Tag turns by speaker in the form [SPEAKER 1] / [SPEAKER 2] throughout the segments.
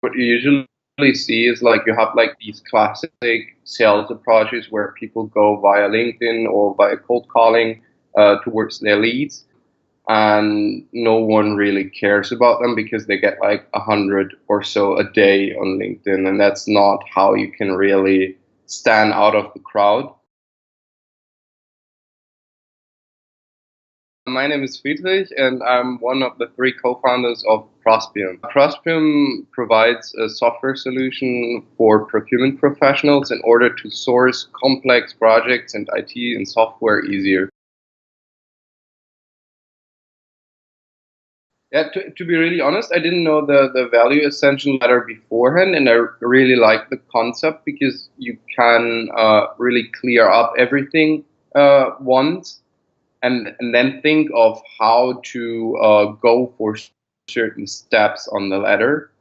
[SPEAKER 1] What you usually see is like you have like these classic sales approaches where people go via LinkedIn or via cold calling towards their leads, and no one really cares about them because they get like 100 or so a day on LinkedIn, and that's not how you can really stand out of the crowd. My name is Friedrich, and I'm one of the three co-founders of Prospium. Prospium provides a software solution for procurement professionals in order to source complex projects and IT and software easier. Yeah, to be really honest, I didn't know the value ascension ladder beforehand, and I really like the concept because you can really clear up everything once, and then think of how to go for certain steps on the ladder,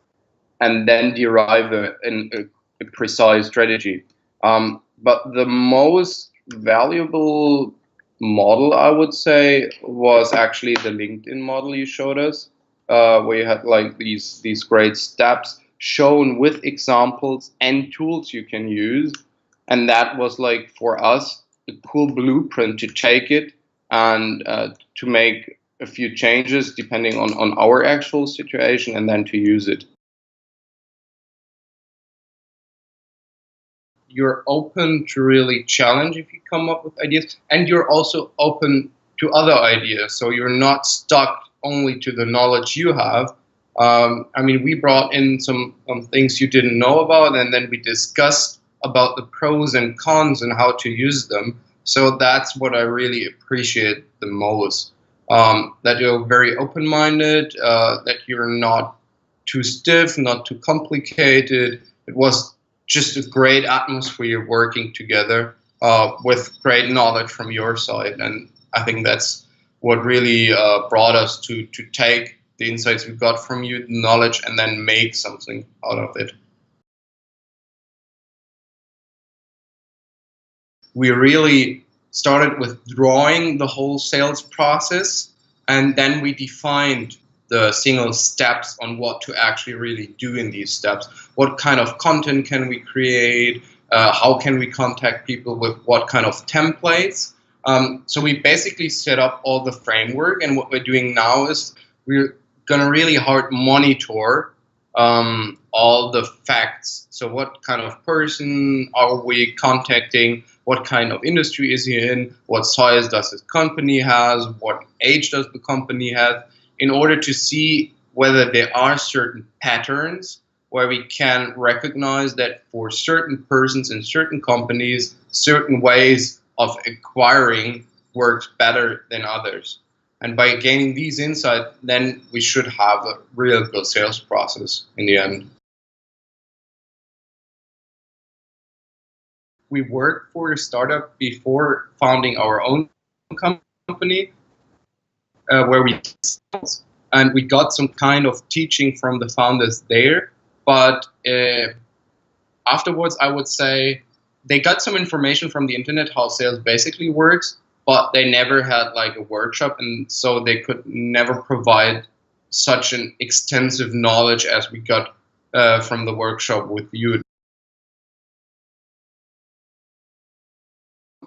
[SPEAKER 1] and then derive a precise strategy. But the most valuable model, I would say, was actually the LinkedIn model you showed us, where you had like these great steps shown with examples and tools you can use, and that was like for us a cool blueprint to take it and to make a few changes depending on our actual situation, and then to use it. You're open to really challenge if you come up with ideas, and you're also open to other ideas, so you're not stuck only to the knowledge you have. I mean, we brought in some things you didn't know about, and then we discussed about the pros and cons and how to use them. So that's what I really appreciate the most, that you're very open-minded, that you're not too stiff, not too complicated. It was just a great atmosphere working together with great knowledge from your side. And I think that's what really brought us to take the insights we got from you, the knowledge, and then make something out of it. We really started with drawing the whole sales process, and then we defined the single steps on what to actually really do in these steps. What kind of content can we create? How can we contact people with what kind of templates? So we basically set up all the framework, and what we're doing now is we're going to really hard monitor all the facts. So what kind of person are we contacting? What kind of industry is he in? What size does his company has? What age does the company have? In order to see whether there are certain patterns where we can recognize that for certain persons in certain companies, certain ways of acquiring works better than others. And by gaining these insights, then we should have a real good sales process in the end. We worked for a startup before founding our own company, where we and we got some kind of teaching from the founders there. But afterwards, I would say they got some information from the internet how sales basically works, but they never had like a workshop, and so they could never provide such an extensive knowledge as we got from the workshop with you.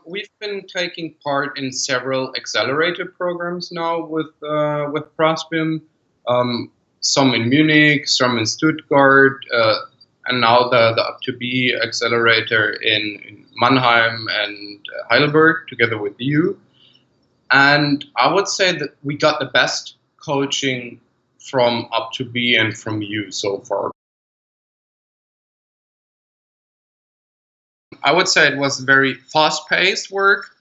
[SPEAKER 1] We've been taking part in several accelerator programs now with Prospium. Some in Munich, some in Stuttgart, and now the Up2B accelerator in Mannheim and Heidelberg together with you. And I would say that we got the best coaching from Up2B and from you so far. I would say it was very fast-paced work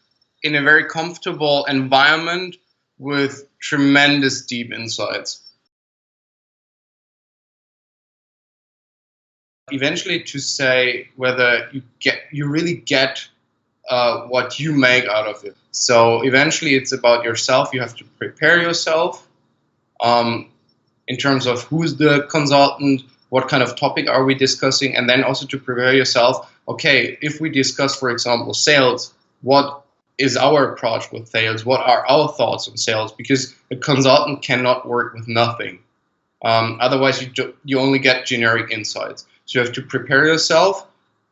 [SPEAKER 1] in a very comfortable environment with tremendous deep insights. Eventually, to say whether you really get what you make out of it. So eventually, it's about yourself. You have to prepare yourself in terms of who's the consultant, what kind of topic are we discussing, and then also to prepare yourself. Okay, if we discuss, for example, sales, what is our approach with sales? What are our thoughts on sales? Because a consultant cannot work with nothing. Otherwise, you only get generic insights. So you have to prepare yourself.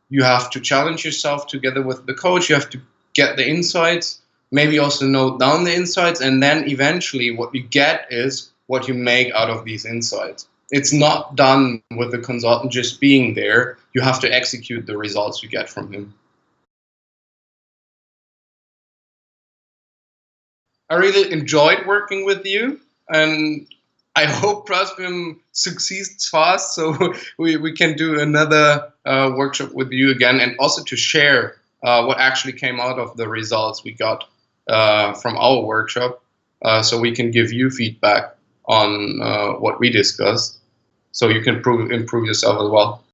[SPEAKER 1] You have to challenge yourself together with the coach. You have to get the insights, maybe also note down the insights, and then eventually what you get is what you make out of these insights. It's not done with the consultant just being there. You have to execute the results you get from him. I really enjoyed working with you, and I hope Prosbim succeeds fast so we can do another workshop with you again, and also to share what actually came out of the results we got from our workshop, so we can give you feedback on what we discussed, so you can improve yourself as well.